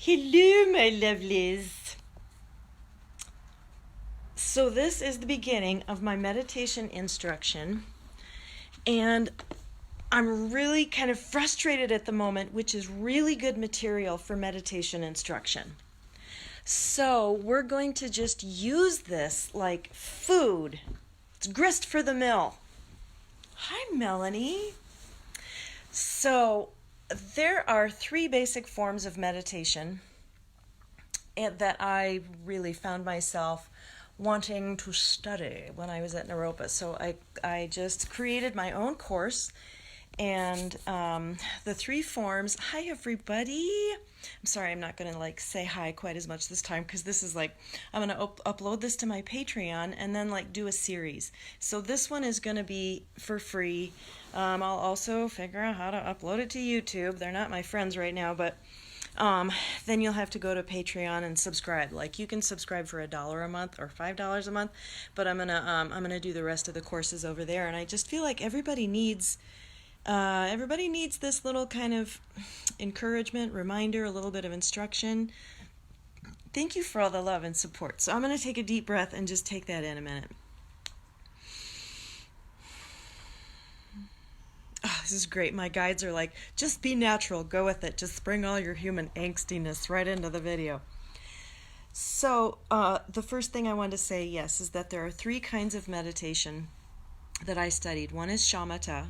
Hello, my lovelies. So, this is the beginning of my meditation instruction, and I'm really kind of frustrated at the moment, which is really good material for meditation instruction. So, we're going to just use this like food. It's grist for the mill. Hi, Melanie. So, there are three basic forms of meditation that I really found myself wanting to study when I was at Naropa. So I just created my own course, and the three forms. Hi, everybody. I'm sorry, I'm not going to like say hi quite as much this time because this is like, I'm going to upload this to my Patreon and then like do a series. So this one is going to be for free. I'll also figure out how to upload it to YouTube. They're not my friends right now, but then you'll have to go to Patreon and subscribe. Like you can subscribe for $1 a month or $5 a month, but I'm gonna do the rest of the courses over there. And I just feel like everybody needs this little kind of encouragement, reminder, a little bit of instruction. Thank you for all the love and support. So I'm gonna take a deep breath and just take that in a minute. Oh, this is great. My guides are like, just be natural, go with it. Just bring all your human angstiness right into the video. So, the first thing I want to say, yes, is that there are three kinds of meditation that I studied. One is Shamatha,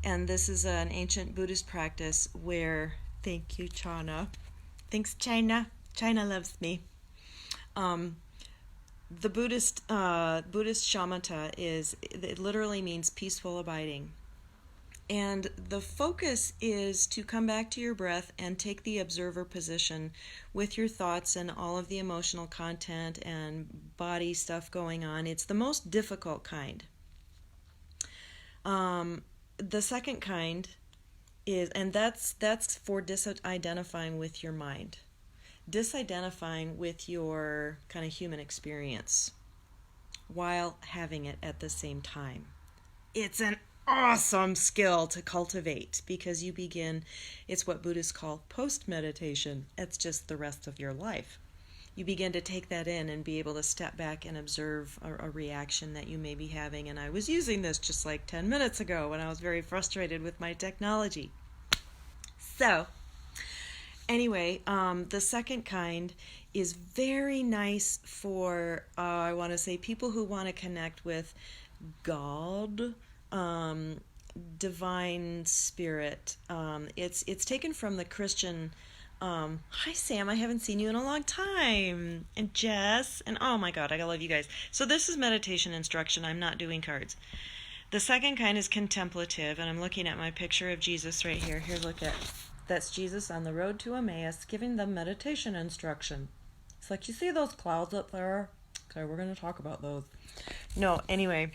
and this is an ancient Buddhist practice where, thank you, China. Thanks, China. China loves me. The Buddhist Shamatha it literally means peaceful abiding. And the focus is to come back to your breath and take the observer position with your thoughts and all of the emotional content and body stuff going on. It's the most difficult kind. The second kind is, and that's for disidentifying with your mind. Disidentifying with your kind of human experience while having it at the same time. It's an awesome skill to cultivate because you begin, it's what Buddhists call post-meditation. It's just the rest of your life. You begin to take that in and be able to step back and observe a reaction that you may be having. And I was using this just like 10 minutes ago when I was very frustrated with my technology. So, anyway, the second kind is very nice for, I want to say, people who want to connect with God, divine spirit. It's taken from the Christian. Hi Sam, I haven't seen you in a long time. And Jess, and oh my God, I love you guys. So this is meditation instruction. I'm not doing cards. The second kind is contemplative, and I'm looking at my picture of Jesus right here. Here, look at, that's Jesus on the road to Emmaus giving them meditation instruction. It's like, you see those clouds up there? Okay, we're going to talk about those. No, anyway.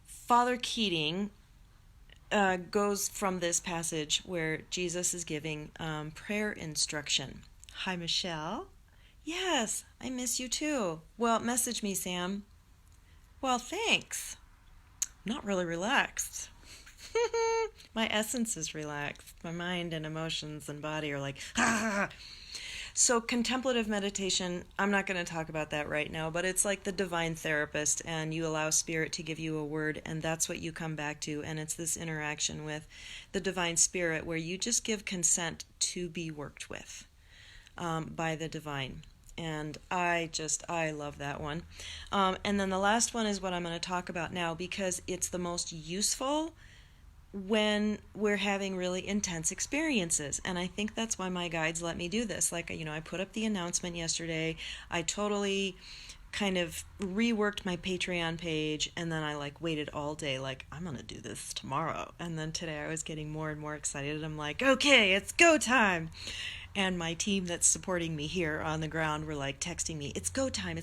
Father Keating goes from this passage where Jesus is giving prayer instruction. Hi, Michelle. Yes, I miss you too. Well, message me, Sam. Well, thanks. Not really relaxed. My essence is relaxed. My mind and emotions and body are like, ah. So contemplative meditation, I'm not going to talk about that right now, but it's like the divine therapist, and you allow spirit to give you a word, and that's what you come back to, and it's this interaction with the divine spirit where you just give consent to be worked with by the divine. And I love that one. And then the last one is what I'm going to talk about now because it's the most useful when we're having really intense experiences. And I think that's why my guides let me do this. Like, I put up the announcement yesterday. I totally kind of reworked my Patreon page, and then I like waited all day, like, I'm gonna do this tomorrow. And then today I was getting more and more excited. I'm like, okay, it's go time. And my team that's supporting me here on the ground were like texting me, it's go time,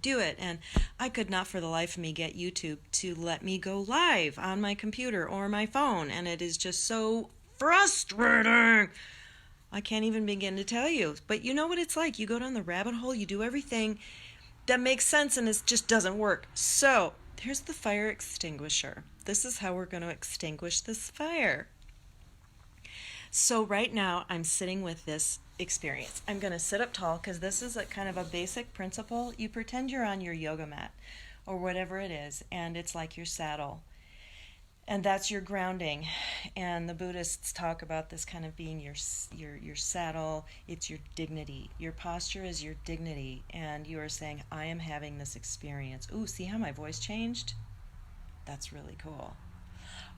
do it. And I could not for the life of me get YouTube to let me go live on my computer or my phone. And it is just so frustrating. I can't even begin to tell you. But you know what it's like. You go down the rabbit hole, you do everything that makes sense, and it just doesn't work. So here's the fire extinguisher. This is how we're going to extinguish this fire. So right now I'm sitting with this experience. I'm going to sit up tall because this is a kind of a basic principle. You pretend you're on your yoga mat or whatever it is, and it's like your saddle. And that's your grounding. And the Buddhists talk about this kind of being your saddle. It's your dignity. Your posture is your dignity, and you are saying, I am having this experience. Ooh, see how my voice changed? That's really cool.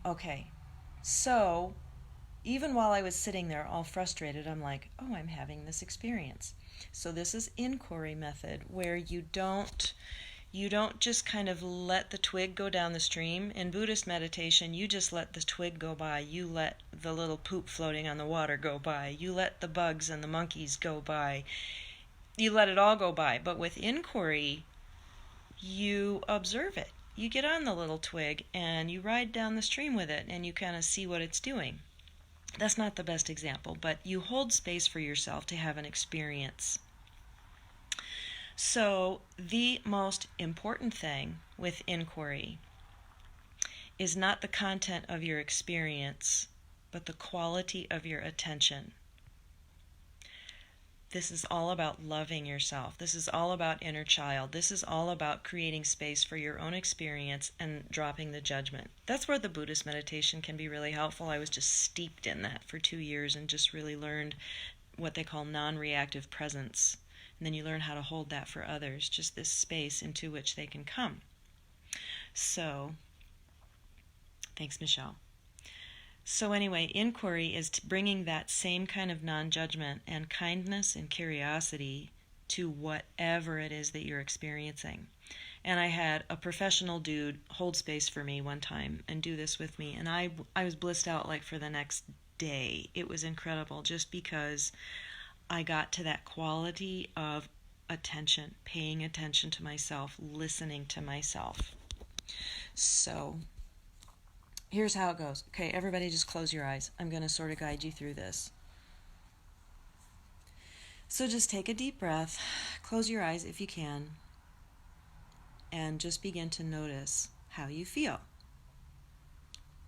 Okay, so even while I was sitting there all frustrated, I'm like, oh, I'm having this experience. So this is inquiry method, where you don't just kind of let the twig go down the stream. In Buddhist meditation, you just let the twig go by. You let the little poop floating on the water go by. You let the bugs and the monkeys go by. You let it all go by. But with inquiry, you observe it. You get on the little twig and you ride down the stream with it, and you kind of see what it's doing. That's not the best example, but you hold space for yourself to have an experience. So the most important thing with inquiry is not the content of your experience, but the quality of your attention. This is all about loving yourself. This is all about inner child. This is all about creating space for your own experience and dropping the judgment. That's where the Buddhist meditation can be really helpful. I was just steeped in that for 2 years and just really learned what they call non-reactive presence. And then you learn how to hold that for others, just this space into which they can come. So, thanks, Michelle. So anyway, inquiry is bringing that same kind of non-judgment and kindness and curiosity to whatever it is that you're experiencing. And I had a professional dude hold space for me one time and do this with me, and I was blissed out like for the next day. It was incredible just because I got to that quality of attention, paying attention to myself, listening to myself. So here's how it goes. Okay, everybody just close your eyes. I'm going to sort of guide you through this. So just take a deep breath, close your eyes if you can, and just begin to notice how you feel.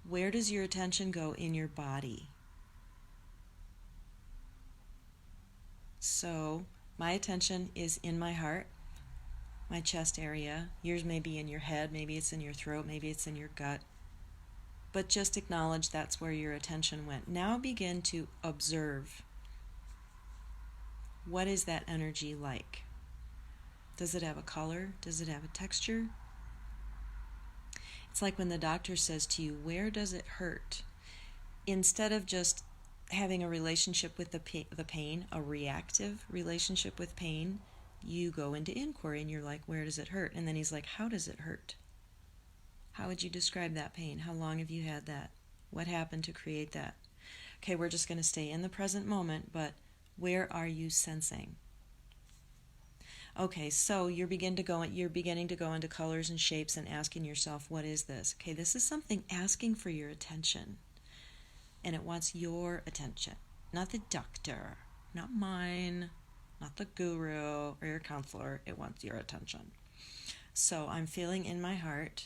Where does your attention go in your body? So my attention is in my heart, my chest area. Yours may be in your head, maybe it's in your throat, maybe it's in your gut. But just acknowledge that's where your attention went. Now begin to observe. What is that energy like? Does it have a color? Does it have a texture? It's like when the doctor says to you, where does it hurt? Instead of just having a relationship with the pain, a reactive relationship with pain, you go into inquiry and you're like, where does it hurt? And then he's like, how does it hurt? How would you describe that pain? How long have you had that? What happened to create that? Okay, we're just going to stay in the present moment, but where are you sensing? Okay, so you're beginning to go into colors and shapes and asking yourself, what is this? Okay, this is something asking for your attention. And it wants your attention, not the doctor, not mine, not the guru or your counselor. It wants your attention. So I'm feeling in my heart.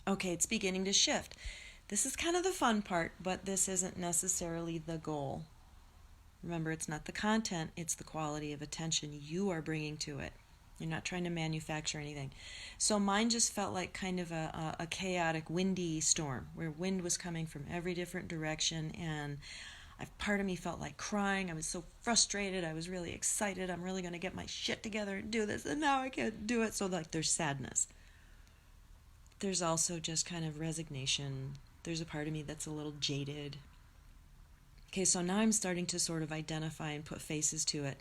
Okay, it's beginning to shift. This is kind of the fun part, but this isn't necessarily the goal. Remember, it's not the content, it's the quality of attention you are bringing to it. You're not trying to manufacture anything. So mine just felt like kind of a chaotic, windy storm, where wind was coming from every different direction, and part of me felt like crying. I was so frustrated. I was really excited. I'm really going to get my shit together and do this, and now I can't do it. So like there's sadness. There's also just kind of resignation. There's a part of me that's a little jaded. Okay, so now I'm starting to sort of identify and put faces to it.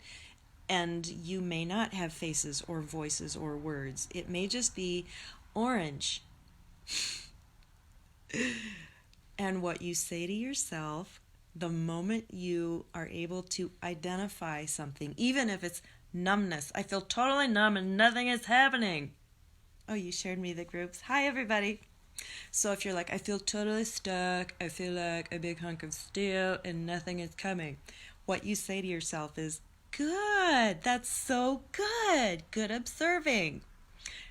And you may not have faces or voices or words. It may just be orange. And what you say to yourself the moment you are able to identify something, even if it's numbness. I feel totally numb and nothing is happening. Oh, you shared me the groups. Hi, everybody. So if you're like, I feel totally stuck, I feel like a big hunk of steel and nothing is coming, what you say to yourself is, good, that's so good, good observing.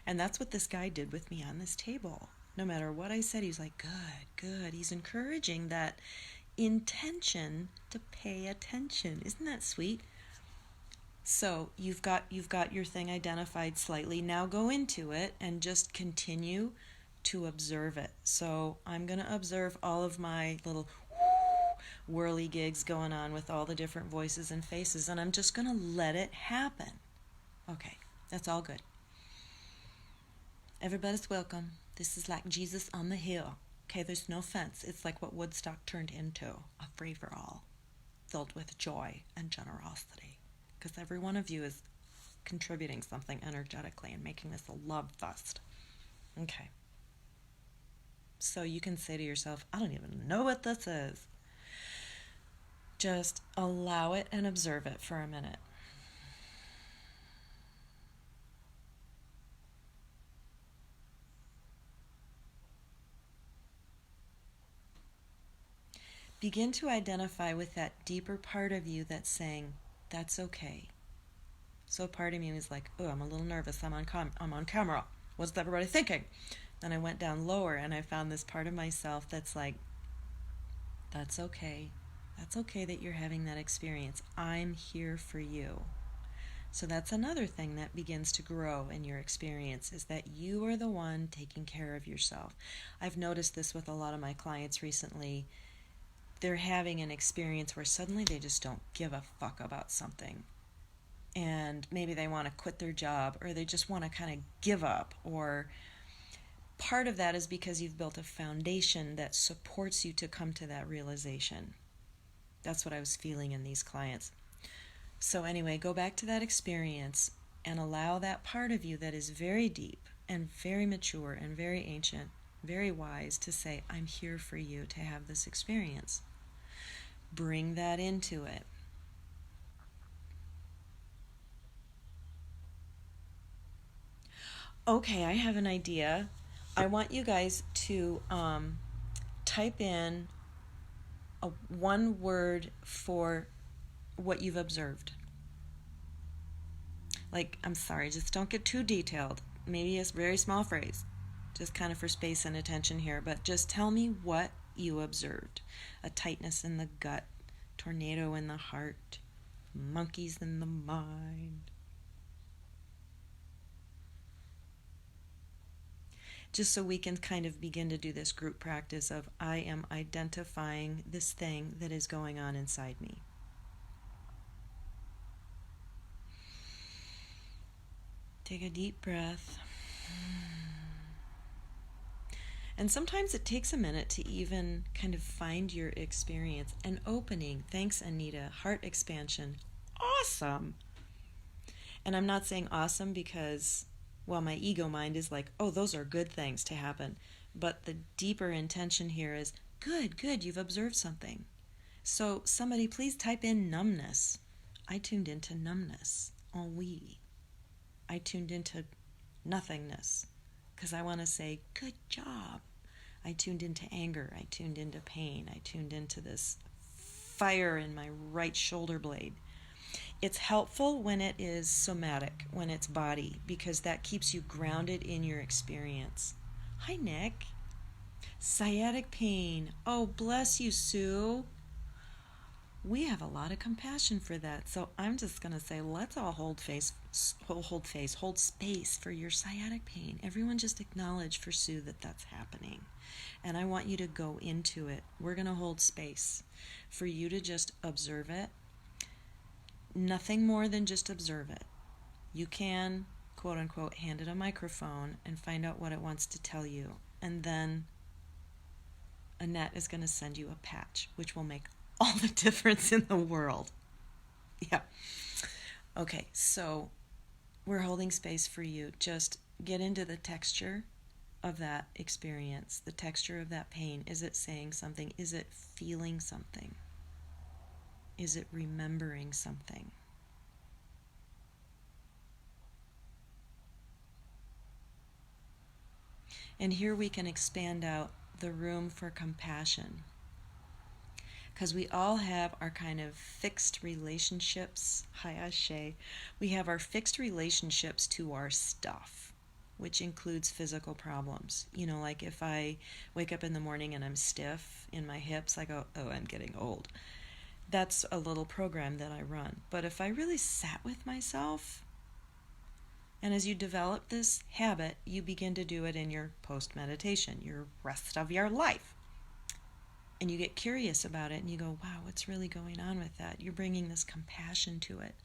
And that's what this guy did with me on this table. No matter what I said, he's like, good, good. He's encouraging that intention to pay attention. Isn't that sweet? So you've got your thing identified slightly. Now go into it and just continue to observe it. So I'm going to observe all of my little whirly gigs going on with all the different voices and faces, and I'm just going to let it happen. Okay, that's all good. Everybody's welcome. This is like Jesus on the hill. Okay, there's no fence. It's like what Woodstock turned into, a free-for-all filled with joy and generosity. Because every one of you is contributing something energetically and making this a love fest. Okay. So you can say to yourself, I don't even know what this is. Just allow it and observe it for a minute. Begin to identify with that deeper part of you that's saying, that's okay. So part of me was like, oh, I'm a little nervous. I'm on camera. What's everybody thinking? Then I went down lower and I found this part of myself that's like, that's okay. That's okay that you're having that experience. I'm here for you. So that's another thing that begins to grow in your experience, is that you are the one taking care of yourself. I've noticed this with a lot of my clients recently. They're having an experience where suddenly they just don't give a fuck about something. And maybe they want to quit their job, or they just want to kind of give up, or part of that is because you've built a foundation that supports you to come to that realization. That's what I was feeling in these clients. So anyway, go back to that experience and allow that part of you that is very deep and very mature and very ancient, very wise, to say, I'm here for you to have this experience. Bring that into it. Okay, I have an idea. I want you guys to type in one word for what you've observed. Like, I'm sorry, just don't get too detailed. Maybe a very small phrase, just kind of for space and attention here, but just tell me what you observed. A tightness in the gut, tornado in the heart, monkeys in the mind. Just so we can kind of begin to do this group practice of, I am identifying this thing that is going on inside me. Take a deep breath. And sometimes it takes a minute to even kind of find your experience. An opening. Thanks, Anita. Heart expansion. Awesome. And I'm not saying awesome because, well, my ego mind is like, oh, those are good things to happen. But the deeper intention here is, good, you've observed something. So somebody please type in numbness. I tuned into numbness. Ennui. I tuned into nothingness because I want to say, good job. I tuned into anger. I tuned into pain. I tuned into this fire in my right shoulder blade. It's helpful when it is somatic, when it's body, because that keeps you grounded in your experience. Hi, Nick. Sciatic pain. Oh, bless you, Sue. We have a lot of compassion for that. So I'm just going to say, let's all hold space for your sciatic pain. Everyone just acknowledge for Sue that that's happening. And I want you to go into it. We're going to hold space for you to just observe it. Nothing more than just observe it. You can, quote unquote, hand it a microphone and find out what it wants to tell you. And then Annette is going to send you a patch, which will make all the difference in the world. Yeah. Okay, so we're holding space for you. Just get into the texture of that experience, the texture of that pain. Is it saying something? Is it feeling something? Is it remembering something? And here we can expand out the room for compassion. Because we all have our kind of fixed relationships. Hi, Ashe. We have our fixed relationships to our stuff. which includes physical problems. Like if I wake up in the morning and I'm stiff in my hips, I go, oh, I'm getting old. That's a little program that I run. But if I really sat with myself, and as you develop this habit, you begin to do it in your post-meditation, your rest of your life. And you get curious about it and you go, wow, what's really going on with that? You're bringing this compassion to it.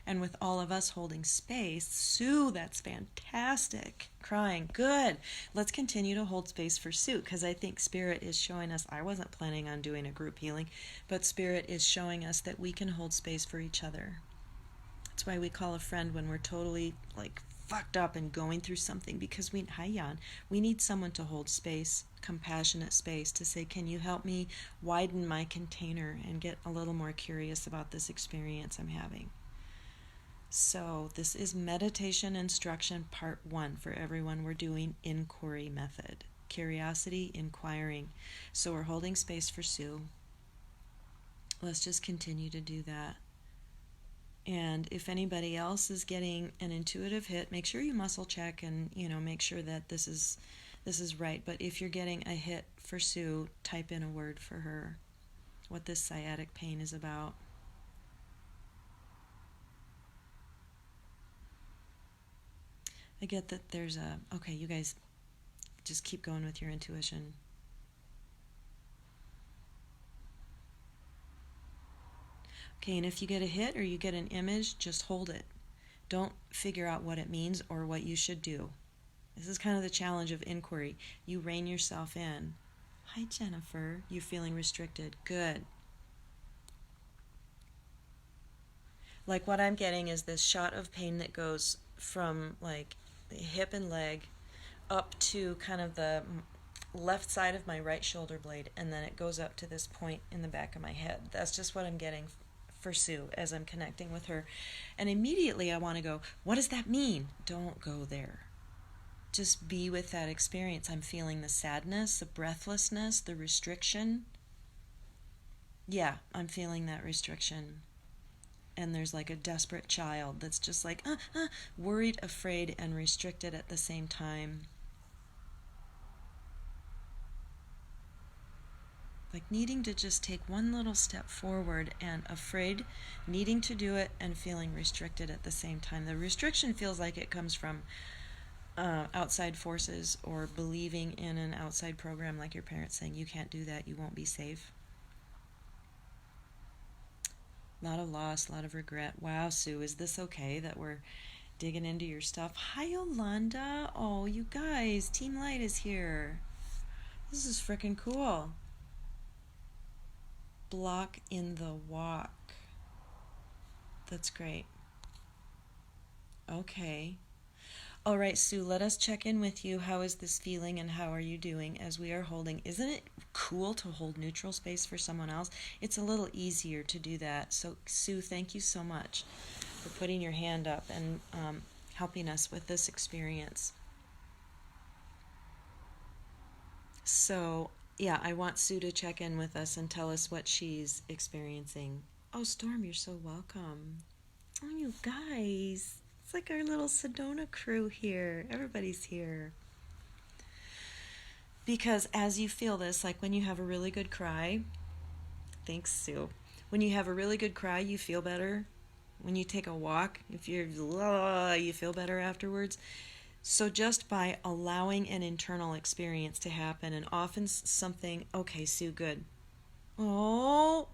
And with all of us holding space, Sue, that's fantastic. Crying, good. Let's continue to hold space for Sue, because I think Spirit is showing us, I wasn't planning on doing a group healing, but Spirit is showing us that we can hold space for each other. That's why we call a friend when we're totally fucked up and going through something, because we need someone to hold space, compassionate space, to say, can you help me widen my container and get a little more curious about this experience I'm having. So this is meditation instruction part 1 for everyone. We're doing inquiry method, curiosity, inquiring. So we're holding space for Sue. Let's just continue to do that. And if anybody else is getting an intuitive hit, make sure you muscle check and, make sure that this is right. But if you're getting a hit for Sue, type in a word for her, what this sciatic pain is about. I get that there's okay, you guys just keep going with your intuition. Okay, and if you get a hit or you get an image, just hold it. Don't figure out what it means or what you should do. This is kind of the challenge of inquiry. You rein yourself in. Hi, Jennifer. You're feeling restricted. Good. Like what I'm getting is this shot of pain that goes from the hip and leg up to kind of the left side of my right shoulder blade, and then it goes up to this point in the back of my head. That's just what I'm getting for Sue as I'm connecting with her. And immediately I want to go, what does that mean? Don't go there. Just be with that experience. I'm feeling the sadness, the breathlessness, the restriction. Yeah, I'm feeling that restriction. And there's a desperate child that's just worried, afraid, and restricted at the same time. Needing to just take one little step forward, and afraid, needing to do it, and feeling restricted at the same time. The restriction feels like it comes from outside forces, or believing in an outside program, like your parents saying, you can't do that, you won't be safe. A lot of loss, a lot of regret. Wow, Sue, is this okay that we're digging into your stuff? Hi, Yolanda. Oh, you guys, Team Light is here. This is freaking cool. Block in the walk. That's great. Okay. All right, Sue, let us check in with you. How is this feeling and how are you doing as we are holding? Isn't it cool to hold neutral space for someone else? It's a little easier to do that. So, Sue, thank you so much for putting your hand up and helping us with this experience. So, yeah, I want Sue to check in with us and tell us what she's experiencing. Oh, Storm, you're so welcome. Oh, you guys. It's like our little Sedona crew here. Everybody's here. Because as you feel this, when you have a really good cry, thanks, Sue. When you have a really good cry, you feel better. When you take a walk, if you feel better afterwards. So just by allowing an internal experience to happen, and often something, okay, Sue, good. Oh,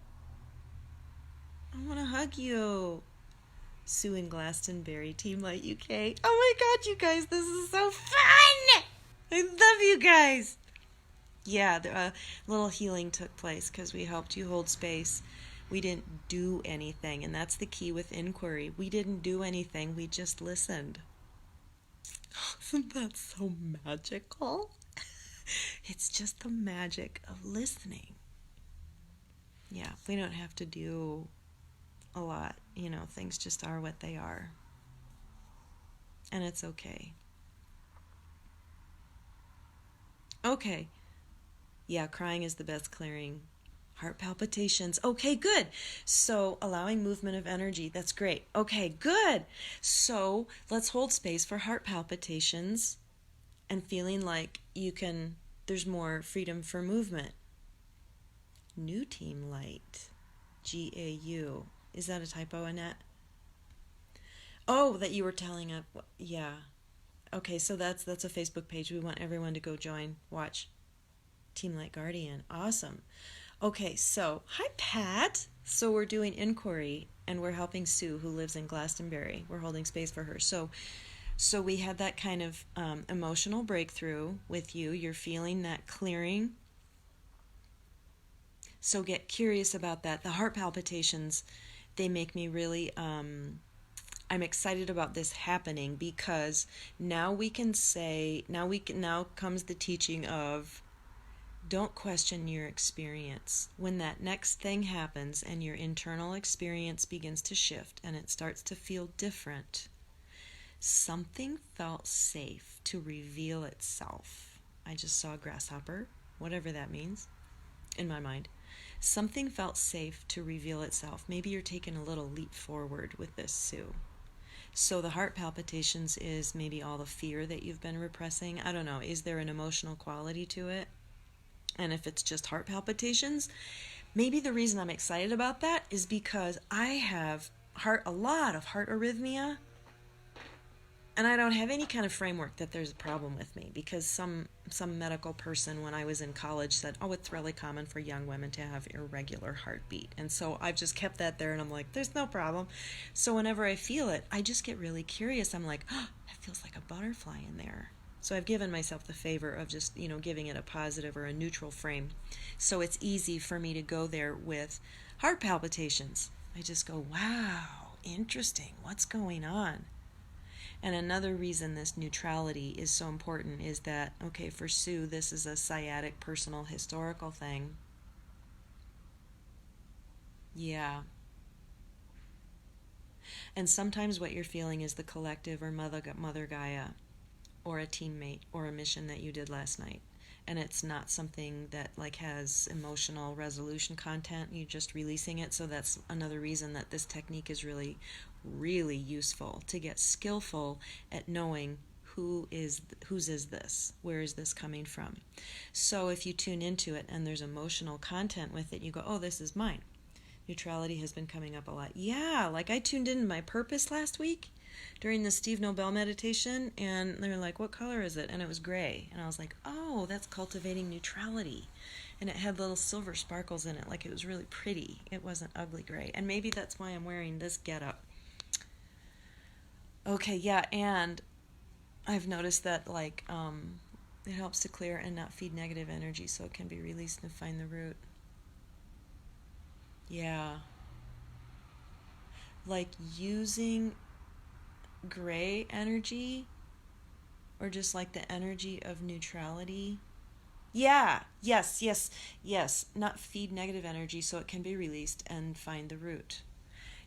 I want to hug you. Sue in Glastonbury, Team Light UK. Oh my God, you guys, this is so fun! I love you guys. Yeah, a little healing took place because we helped you hold space. We didn't do anything, and that's the key with inquiry. We didn't do anything, we just listened. Isn't that so magical? It's just the magic of listening. Yeah, we don't have to do a lot. Things just are what they are. And it's okay. Okay. Yeah, crying is the best clearing. Heart palpitations. Okay, good. So allowing movement of energy. That's great. Okay, good. So let's hold space for heart palpitations. and feeling like there's more freedom for movement. New team light. GAU. Is that a typo, Annette? Oh, that you were telling us. Yeah. Okay, so that's a Facebook page. We want everyone to go join, watch. Team Light Guardian. Awesome. Okay, so hi, Pat. So we're doing inquiry and we're helping Sue, who lives in Glastonbury. We're holding space for her. So we had that kind of emotional breakthrough with you. You're feeling that clearing. So get curious about that. The heart palpitations, they make me really I'm excited about this happening because now comes the teaching of don't question your experience. When that next thing happens and your internal experience begins to shift and it starts to feel different, something felt safe to reveal itself. I just saw a grasshopper, whatever that means, in my mind. Something felt safe to reveal itself. Maybe you're taking a little leap forward with this, Sue. So the heart palpitations is maybe all the fear that you've been repressing. I don't know. Is there an emotional quality to it? And if it's just heart palpitations, maybe the reason I'm excited about that is because I have a lot of heart arrhythmia, and I don't have any kind of framework that there's a problem with me, because some medical person when I was in college said, oh, it's really common for young women to have irregular heartbeat. And so I've just kept that there, and I'm like, there's no problem. So whenever I feel it, I just get really curious. I'm like, oh, that feels like a butterfly in there. So I've given myself the favor of just, giving it a positive or a neutral frame. So it's easy for me to go there with heart palpitations. I just go, wow, interesting. What's going on? And another reason this neutrality is so important is that, okay, for Sue, this is a sciatic, personal, historical thing. Yeah. And sometimes what you're feeling is the collective or Mother Gaia, or a teammate, or a mission that you did last night. And it's not something that has emotional resolution content. You're just releasing it. So that's another reason that this technique is really, really useful, to get skillful at knowing whose is this? Where is this coming from? So if you tune into it and there's emotional content with it, you go, oh, this is mine. Neutrality has been coming up a lot. Yeah, I tuned in my purpose last week during the Steve Nobel meditation, and they were like, what color is it? And it was gray. And I was like, oh, that's cultivating neutrality. And it had little silver sparkles in it, it was really pretty. It wasn't ugly gray. And maybe that's why I'm wearing this getup. Okay, yeah, and I've noticed that it helps to clear and not feed negative energy, so it can be released and find the root. Yeah. Using gray energy, or just the energy of neutrality. Yeah, yes. Not feed negative energy, so it can be released and find the root.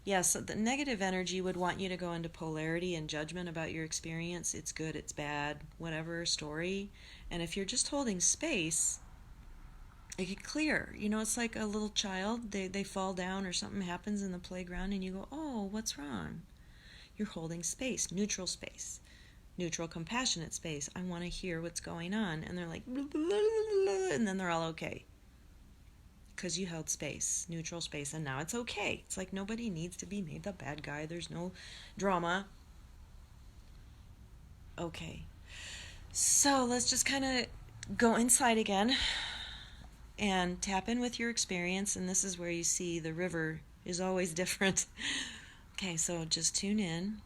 Yeah, so the negative energy would want you to go into polarity and judgment about your experience. It's good, it's bad, whatever story. And if you're just holding space, it can clear. It's like a little child. They fall down or something happens in the playground, and you go, oh, what's wrong? You're holding space, neutral, compassionate space. I want to hear what's going on. And they're like, blah, blah, blah, blah, and then they're all okay. Because you held space, neutral space, and now it's okay. It's like nobody needs to be made the bad guy. There's no drama. Okay. So let's just kind of go inside again and tap in with your experience. And this is where you see the river is always different. Okay, so just tune in.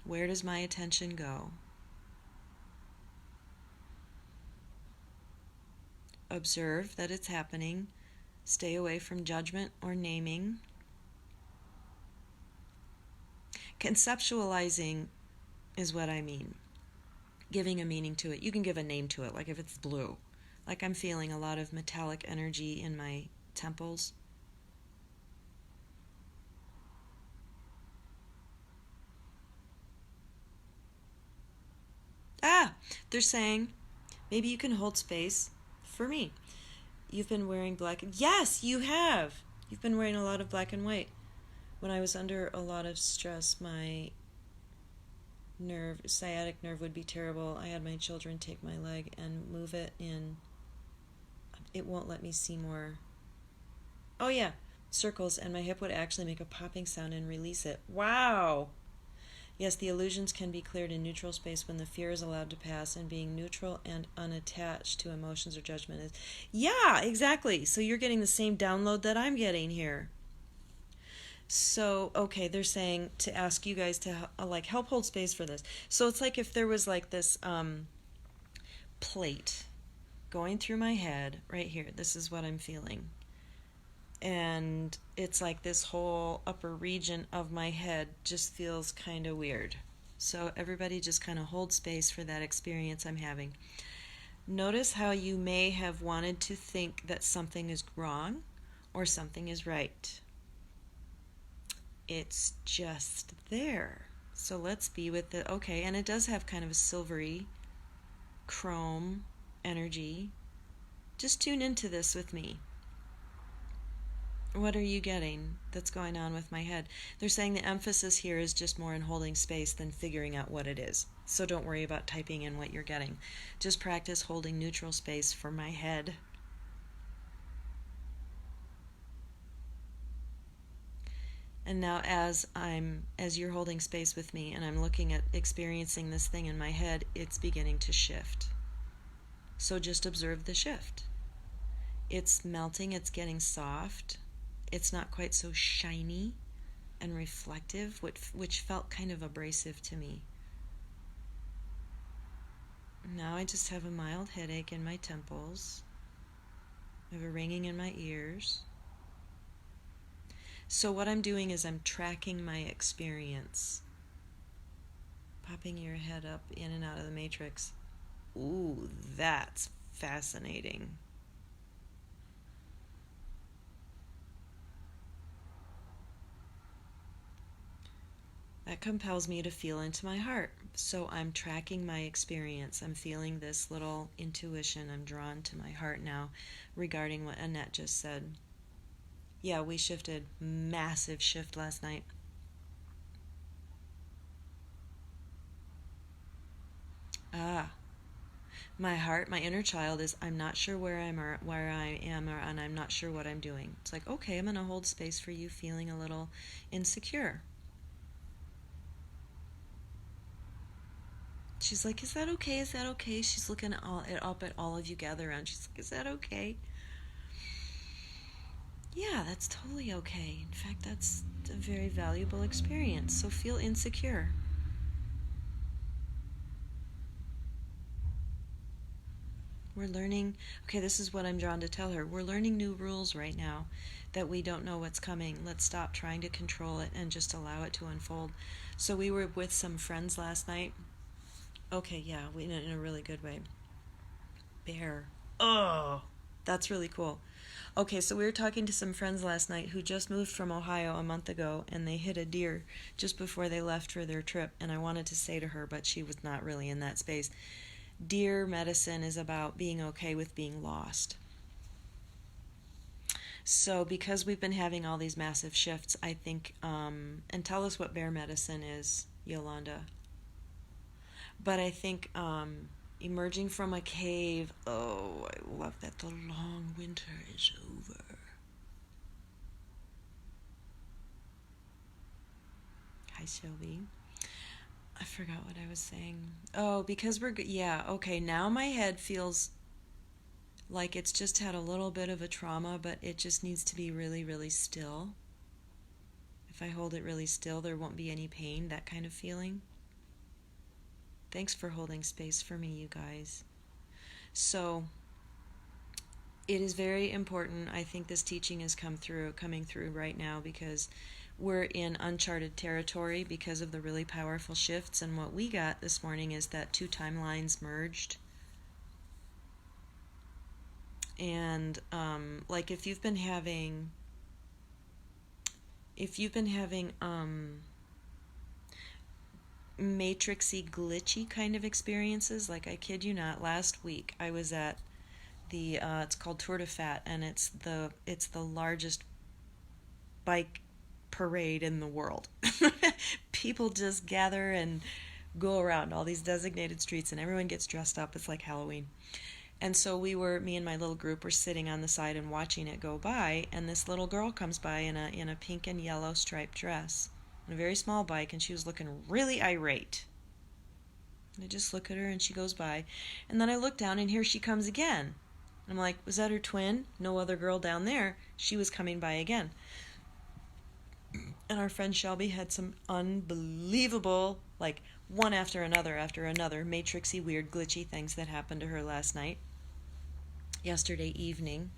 Where does my attention go? Observe that it's happening. Stay away from judgment or naming. Conceptualizing is what I mean. Giving a meaning to it. You can give a name to it, like if it's blue. I'm feeling a lot of metallic energy in my temples. They're saying maybe you can hold space for me. You've been wearing black. Yes, you have. You've been wearing a lot of black and white. When I was under a lot of stress, my nerve, sciatic nerve would be terrible. I had my children take my leg and move it in. It won't let me see more. Oh, yeah, circles, and my hip would actually make a popping sound and release it. Wow! Yes, the illusions can be cleared in neutral space when the fear is allowed to pass, and being neutral and unattached to emotions or judgment is. Yeah, exactly. So you're getting the same download that I'm getting here. So, okay, they're saying to ask you guys to like help hold space for this. So it's like if there was like this plate going through my head right here. This is what I'm feeling. And it's like this whole upper region of my head just feels kind of weird. So everybody just kind of hold space for that experience I'm having. Notice how you may have wanted to think that something is wrong or something is right. It's just there. So let's be with it. Okay, and it does have kind of a silvery chrome energy. Just tune into this with me. What are you getting that's going on with my head? They're saying the emphasis here is just more in holding space than figuring out what it is. So don't worry about typing in what you're getting. Just practice holding neutral space for my head. And now as you're holding space with me and I'm looking at experiencing this thing in my head, it's beginning to shift. So just observe the shift. It's melting, it's getting soft. It's not quite so shiny and reflective, which felt kind of abrasive to me. Now I just have a mild headache in my temples. I have a ringing in my ears. So what I'm doing is I'm tracking my experience. Popping your head up in and out of the matrix. Ooh, that's fascinating. That compels me to feel into my heart. So I'm tracking my experience. I'm feeling this little intuition. I'm drawn to my heart now regarding what Annette just said. Yeah, we shifted. Massive shift last night. Ah, my heart, my inner child is I'm not sure where I am, and I'm not sure what I'm doing. It's like, okay, I'm going to hold space for you feeling a little insecure. She's like, is that okay? Is that okay? She's looking up at all of you gather around. She's like, is that okay? Yeah, that's totally okay. In fact, that's a very valuable experience. So feel insecure. We're learning, okay, this is what I'm drawn to tell her. We're learning new rules right now that we don't know what's coming. Let's stop trying to control it and just allow it to unfold. So we were with some friends last night. Okay, yeah, in a really good way. Bear. Oh, that's really cool. Okay, so we were talking to some friends last night who just moved from Ohio a month ago, and they hit a deer just before they left for their trip. And I wanted to say to her, but she was not really in that space. Deer medicine is about being okay with being lost. So because we've been having all these massive shifts, I think, and tell us what bear medicine is, Yolanda. But I think emerging from a cave, oh, I love that the long winter is over. Hi, Shelby. I forgot what I was saying. Oh, because yeah, okay, now my head feels like it's just had a little bit of a trauma, but it just needs to be really, really still. If I hold it really still, there won't be any pain, that kind of feeling. Thanks for holding space for me, you guys. So, it is very important. I think this teaching is coming through right now because we're in uncharted territory because of the really powerful shifts. And what we got this morning is that two timelines merged. And like if you've been having matrixy glitchy kind of experiences, like I kid you not, last week I was at the it's called Tour de Fat, and it's the largest bike parade in the world. People just gather and go around all these designated streets, and everyone gets dressed up. It's like Halloween. And so me and my little group were sitting on the side and watching it go by, and this little girl comes by in a pink and yellow striped dress on a very small bike, and she was looking really irate. And I just look at her, and she goes by, and then I look down, and here she comes again. I'm like, was that her twin? No other girl down there. She was coming by again. And our friend Shelby had some unbelievable, like, one after another, matrixy, weird, glitchy things that happened to her last night, yesterday evening.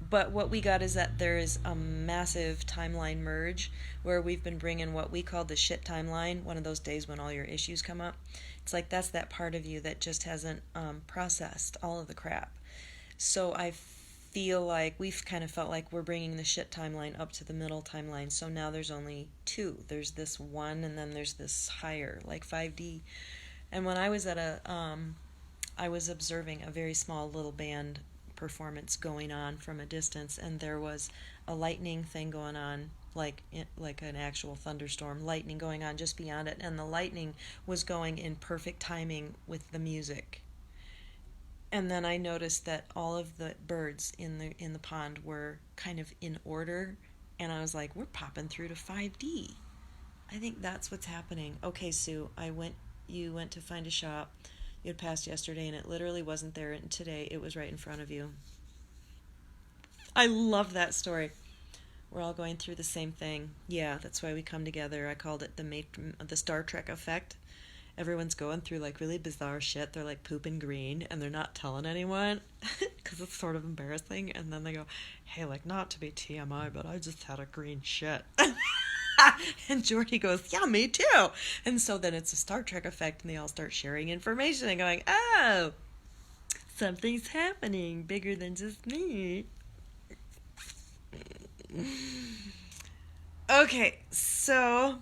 But what we got is that there is a massive timeline merge where we've been bringing what we call the shit timeline, one of those days when all your issues come up. It's like that's that part of you that just hasn't processed all of the crap. So I feel like we've kind of felt like we're bringing the shit timeline up to the middle timeline. So now there's only two. There's this one, and then there's this higher, like 5D. And when I was I was observing a very small little band performance going on from a distance, and there was a lightning thing going on, like an actual thunderstorm, lightning going on just beyond it, and the lightning was going in perfect timing with the music. And then I noticed that all of the birds in the pond were kind of in order, and I was like, we're popping through to 5D. I think that's what's happening. Okay, Sue, you went to find a shop. You had passed yesterday, and it literally wasn't there, and today it was right in front of you. I love that story. We're all going through the same thing. Yeah, that's why we come together. I called it the Star Trek effect. Everyone's going through like really bizarre shit. They're like pooping green, and they're not telling anyone because it's sort of embarrassing. And then they go, hey, like, not to be TMI, but I just had a green shit. And Jordy goes, yeah, me too. And so then it's a Star Trek effect, and they all start sharing information and going, oh, something's happening bigger than just me. Okay, so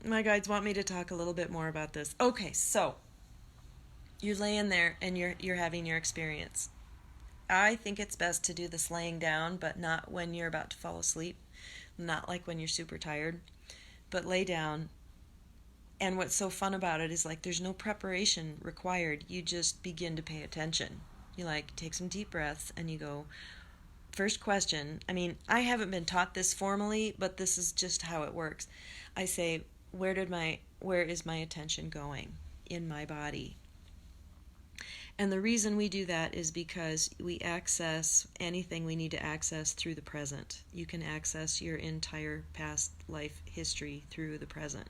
my guides want me to talk a little bit more about this. Okay, so you're laying there and you're having your experience. I think it's best to do this laying down, but not when you're about to fall asleep. Not like when you're super tired, but lay down. And what's so fun about it is like there's no preparation required. You just begin to pay attention. You like take some deep breaths and you go, first question. I mean, I haven't been taught this formally, but this is just how it works. I say, where is my attention going in my body? And the reason we do that is because we access anything we need to access through the present. You can access your entire past life history through the present.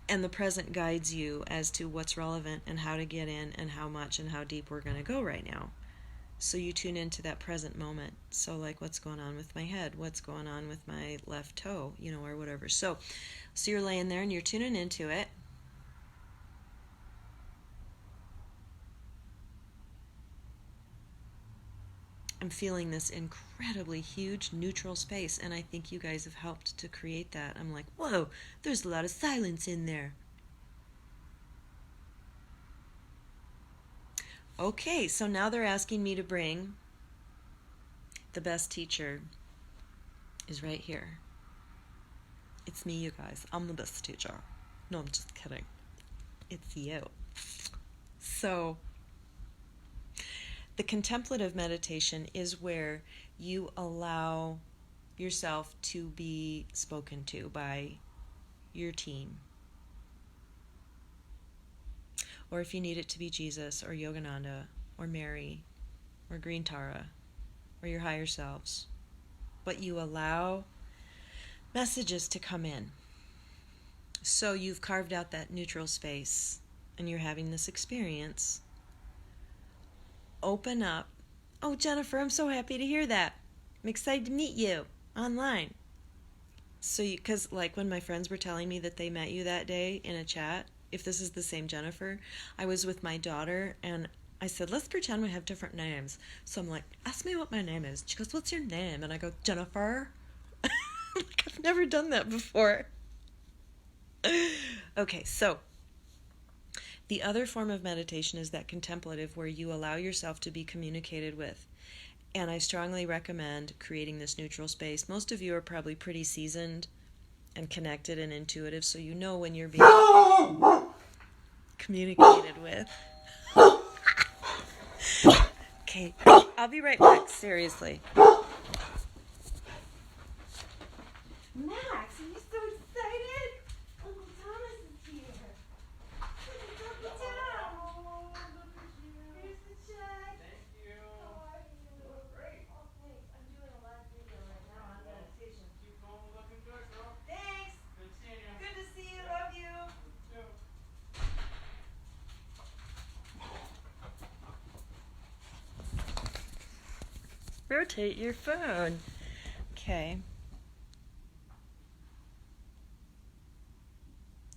And the present guides you as to what's relevant and how to get in and how much and how deep we're going to go right now. So you tune into that present moment. So like what's going on with my head? What's going on with my left toe? Or whatever. So you're laying there and you're tuning into it. I'm feeling this incredibly huge neutral space, and I think you guys have helped to create that. I'm like, whoa, there's a lot of silence in there. Okay, so now they're asking me to bring the best teacher is right here. It's me, you guys. I'm the best teacher. No, I'm just kidding. It's you. So the contemplative meditation is where you allow yourself to be spoken to by your team. Or if you need it to be Jesus or Yogananda or Mary or Green Tara or your higher selves. But you allow messages to come in. So you've carved out that neutral space and you're having this experience. Open up. Oh, Jennifer, I'm so happy to hear that. I'm excited to meet you online. So because like when my friends were telling me that they met you that day in a chat, if this is the same Jennifer, I was with my daughter and I said, let's pretend we have different names. So I'm like, ask me what my name is. She goes, what's your name? And I go, Jennifer. Like, I've never done that before. Okay, so the other form of meditation is that contemplative where you allow yourself to be communicated with. And I strongly recommend creating this neutral space. Most of you are probably pretty seasoned and connected and intuitive, so you know when you're being communicated with. Okay, I'll be right back, seriously. Max, are you so excited? Uncle Thomas is here. Look at Uncle Thomas. Here's the check. Thank you. How are you? Great. Oh, thanks. I'm doing a live video right now on meditation. Keep going, looking good, girl. Thanks. Good seeing you. Good to see you. Love you. You too. Rotate your phone. Okay.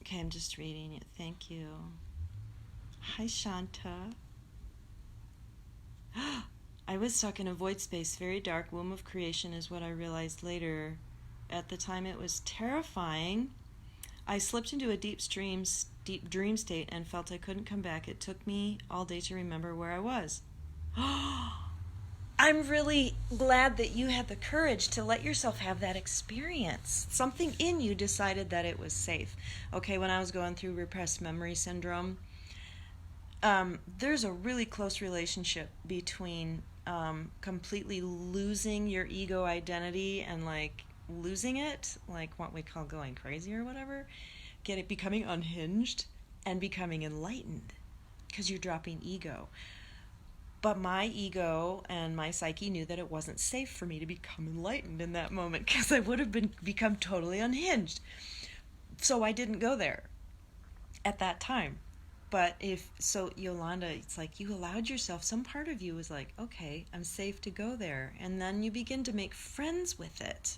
Okay, I'm just reading it. Thank you. Hi, Shanta. I was stuck in a void space, very dark. Womb of creation is what I realized later. At the time, it was terrifying. I slipped into a deep dream state and felt I couldn't come back. It took me all day to remember where I was. I'm really glad that you had the courage to let yourself have that experience. Something in you decided that it was safe. Okay, when I was going through repressed memory syndrome, there's a really close relationship between completely losing your ego identity and like losing it, like what we call going crazy or whatever, becoming unhinged and becoming enlightened because you're dropping ego. But my ego and my psyche knew that it wasn't safe for me to become enlightened in that moment because I would have become totally unhinged. So I didn't go there at that time. But Yolanda, it's like you allowed yourself, some part of you was like, okay, I'm safe to go there. And then you begin to make friends with it,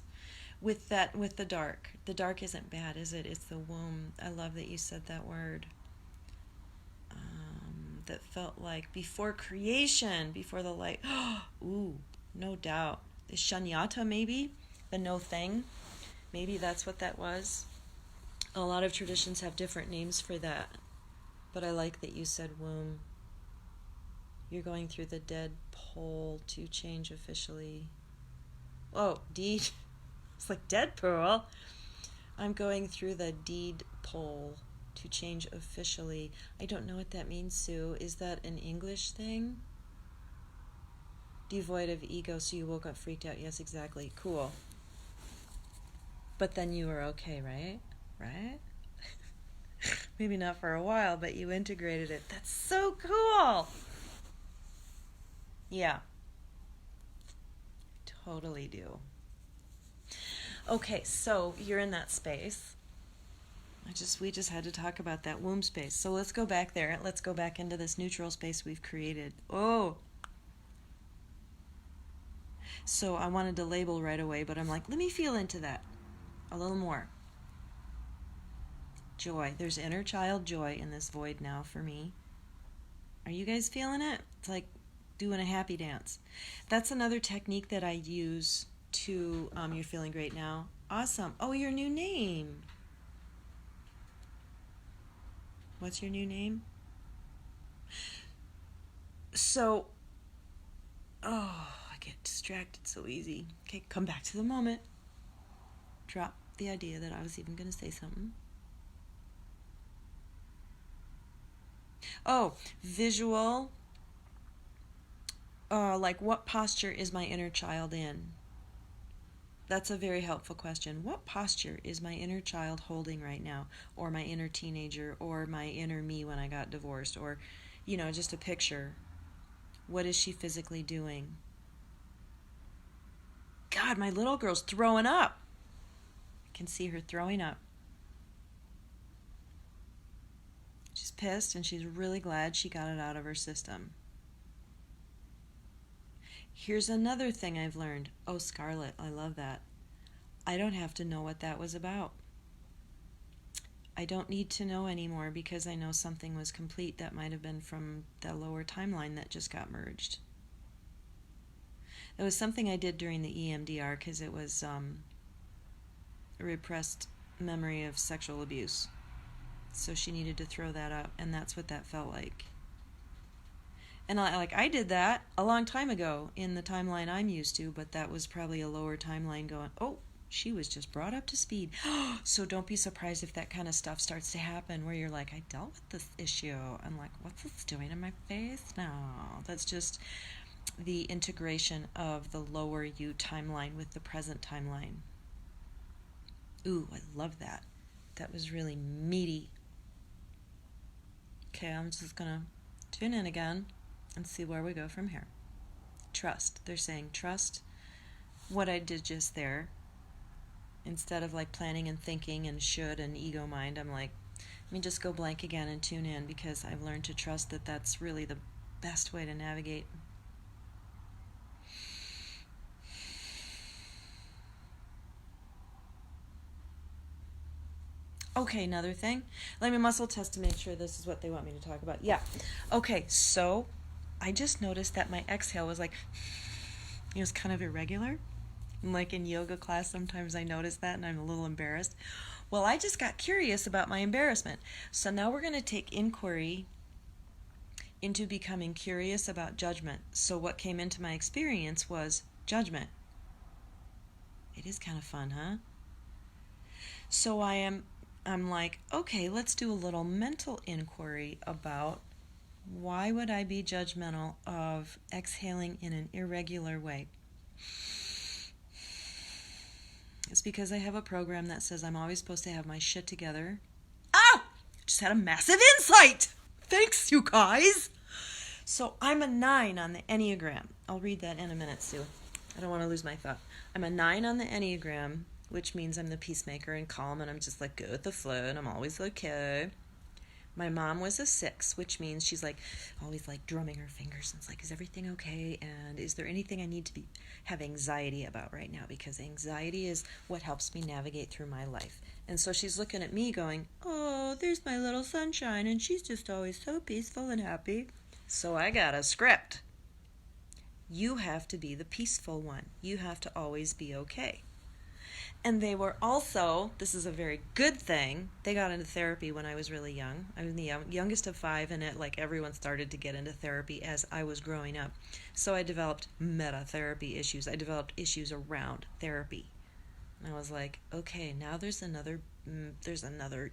with the dark. The dark isn't bad, is it? It's the womb. I love that you said that word. That felt like before creation, before the light. Ooh, no doubt. The Shamatha, maybe? The no thing? Maybe that's what that was. A lot of traditions have different names for that. But I like that you said womb. You're going through the dead pole to change officially. Oh, deed. It's like Deadpool. I'm going through the deed pole to change officially. I don't know what that means, Sue. Is that an English thing? Devoid of ego, so you woke up freaked out. Yes, exactly. Cool. But then you were okay, right? Right? Maybe not for a while, but you integrated it. That's so cool. Yeah. Totally do. Okay, so you're in that space. We just had to talk about that womb space. So let's go back there. Let's go back into this neutral space we've created. Oh. So I wanted to label right away, but I'm like, let me feel into that a little more. Joy. There's inner child joy in this void now for me. Are you guys feeling it? It's like doing a happy dance. That's another technique that I use to, you're feeling great now. Awesome. Oh, your new name. What's your new name? So, I get distracted so easy. Okay, come back to the moment. Drop the idea that I was even going to say something. Oh, visual. Like what posture is my inner child in? That's a very helpful question. What posture is my inner child holding right now? Or my inner teenager? Or my inner me when I got divorced? Or, just a picture. What is she physically doing? God, my little girl's throwing up. I can see her throwing up. She's pissed and she's really glad she got it out of her system. Here's another thing I've learned. Oh, Scarlet, I love that. I don't have to know what that was about. I don't need to know anymore because I know something was complete that might have been from the lower timeline that just got merged. It was something I did during the EMDR because it was a repressed memory of sexual abuse. So she needed to throw that up, and that's what that felt like. And I did that a long time ago in the timeline I'm used to, but that was probably a lower timeline going, oh, She was just brought up to speed. So don't be surprised if that kind of stuff starts to happen where you're like, I dealt with this issue. I'm like, what's this doing in my face now? That's just the integration of the lower you timeline with the present timeline. Ooh, I love that. That was really meaty. Okay, I'm just going to tune in again and see where we go from here. Trust. They're saying trust what I did just there. Instead of like planning and thinking and should and ego mind, I'm like, let me just go blank again and tune in, because I've learned to trust that that's really the best way to navigate. Okay, another thing. Let me muscle test to make sure this is what they want me to talk about. Yeah. Okay, so I just noticed that my exhale was like, it was kind of irregular. Like in yoga class, sometimes I notice that and I'm a little embarrassed. Well, I just got curious about my embarrassment. So now we're going to take inquiry into becoming curious about judgment. So what came into my experience was judgment. It is kind of fun, huh? So I'm like, okay, let's do a little mental inquiry about why would I be judgmental of exhaling in an irregular way? It's because I have a program that says I'm always supposed to have my shit together. Oh! Just had a massive insight! Thanks, you guys! So I'm a 9 on the Enneagram. I'll read that in a minute, Sue. I don't want to lose my thought. I'm a 9 on the Enneagram, which means I'm the peacemaker and calm, and I'm just like, go with the flow, and I'm always okay. My mom was a 6, which means she's like always like drumming her fingers and it's like, is everything okay? And is there anything I need to have anxiety about right now? Because anxiety is what helps me navigate through my life. And so she's looking at me going, oh, there's my little sunshine, and she's just always so peaceful and happy. So I got a script. You have to be the peaceful one. You have to always be okay. And they were also, this is a very good thing, they got into therapy when I was really young. I was the youngest of 5, and everyone started to get into therapy as I was growing up. So I developed meta therapy issues. I developed issues around therapy. And I was like, okay, now there's another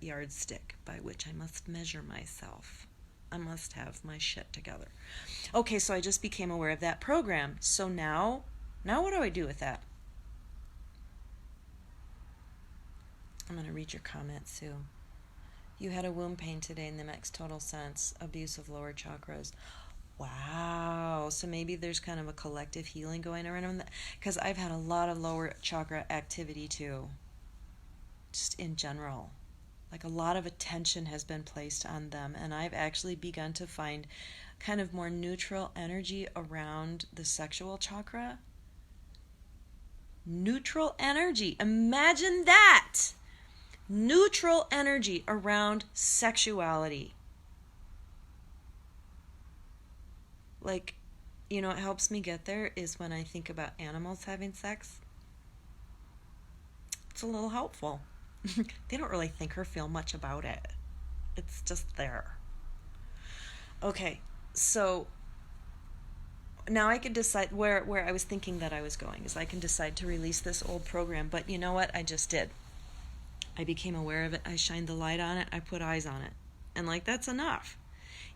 yardstick by which I must measure myself. I must have my shit together. Okay, so I just became aware of that program. So now what do I do with that? I'm going to read your comment, Sue. You had a womb pain today and that makes total sense. Abuse of lower chakras. Wow. So maybe there's kind of a collective healing going around, because I've had a lot of lower chakra activity too. Just in general. Like a lot of attention has been placed on them, and I've actually begun to find kind of more neutral energy around the sexual chakra. Neutral energy. Imagine that! Neutral energy around sexuality. Like, what helps me get there is when I think about animals having sex. It's a little helpful. They don't really think or feel much about it. It's just there. Okay, so now I can decide where I was thinking that I was going, is I can decide to release this old program, but you know what? I just did. I became aware of it. I shined the light on it. I put eyes on it. And that's enough.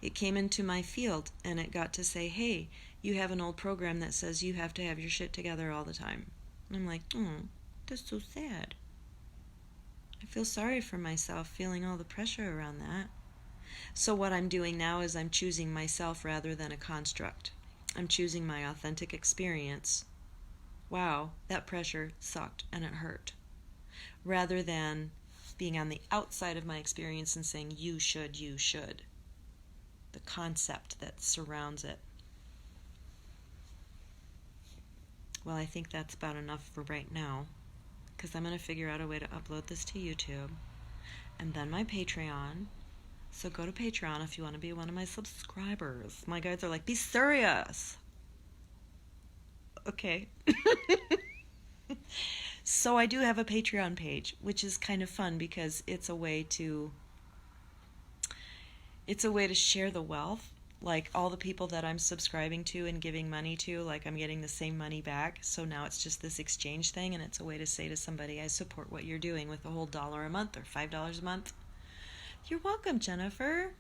It came into my field and it got to say, hey, you have an old program that says you have to have your shit together all the time. And I'm like, that's so sad. I feel sorry for myself feeling all the pressure around that. So what I'm doing now is I'm choosing myself rather than a construct. I'm choosing my authentic experience. Wow, that pressure sucked and it hurt. Rather than being on the outside of my experience and saying, you should. The concept that surrounds it. Well, I think that's about enough for right now, because I'm going to figure out a way to upload this to YouTube and then my Patreon. So go to Patreon if you want to be one of my subscribers. My guys are like, be serious. Okay. So I do have a Patreon page, which is kind of fun because it's a way to share the wealth like all the people that I'm subscribing to and giving money to, like I'm getting the same money back. So now it's just this exchange thing, and it's a way to say to somebody, I support what you're doing with a whole $1 a month or $5 a month. You're welcome, Jennifer.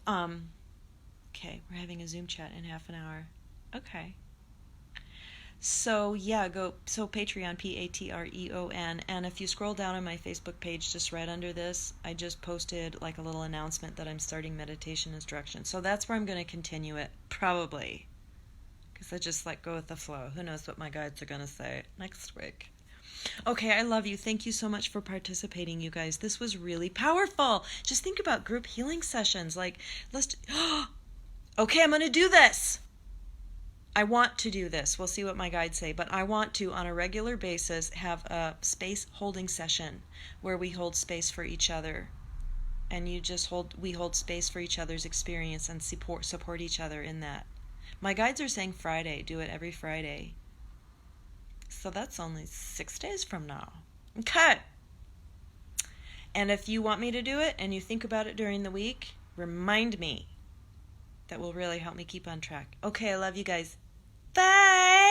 Okay, we're having a Zoom chat in half an hour. Okay. So yeah, Patreon, Patreon, and if you scroll down on my Facebook page, just right under this, I just posted like a little announcement that I'm starting meditation instruction. So that's where I'm going to continue it, probably, because I just like go with the flow. Who knows what my guides are going to say next week? Okay, I love you. Thank you so much for participating, you guys. This was really powerful. Just think about group healing sessions. Like, okay, I'm going to do this. I want to do this. We'll see what my guides say, but I want to, on a regular basis, have a space holding session where we hold space for each other, and we hold space for each other's experience and support each other in that. My guides are saying Friday. Do it every Friday. So that's only 6 days from now. Okay. And if you want me to do it and you think about it during the week, remind me. That will really help me keep on track. Okay, I love you guys. Bye!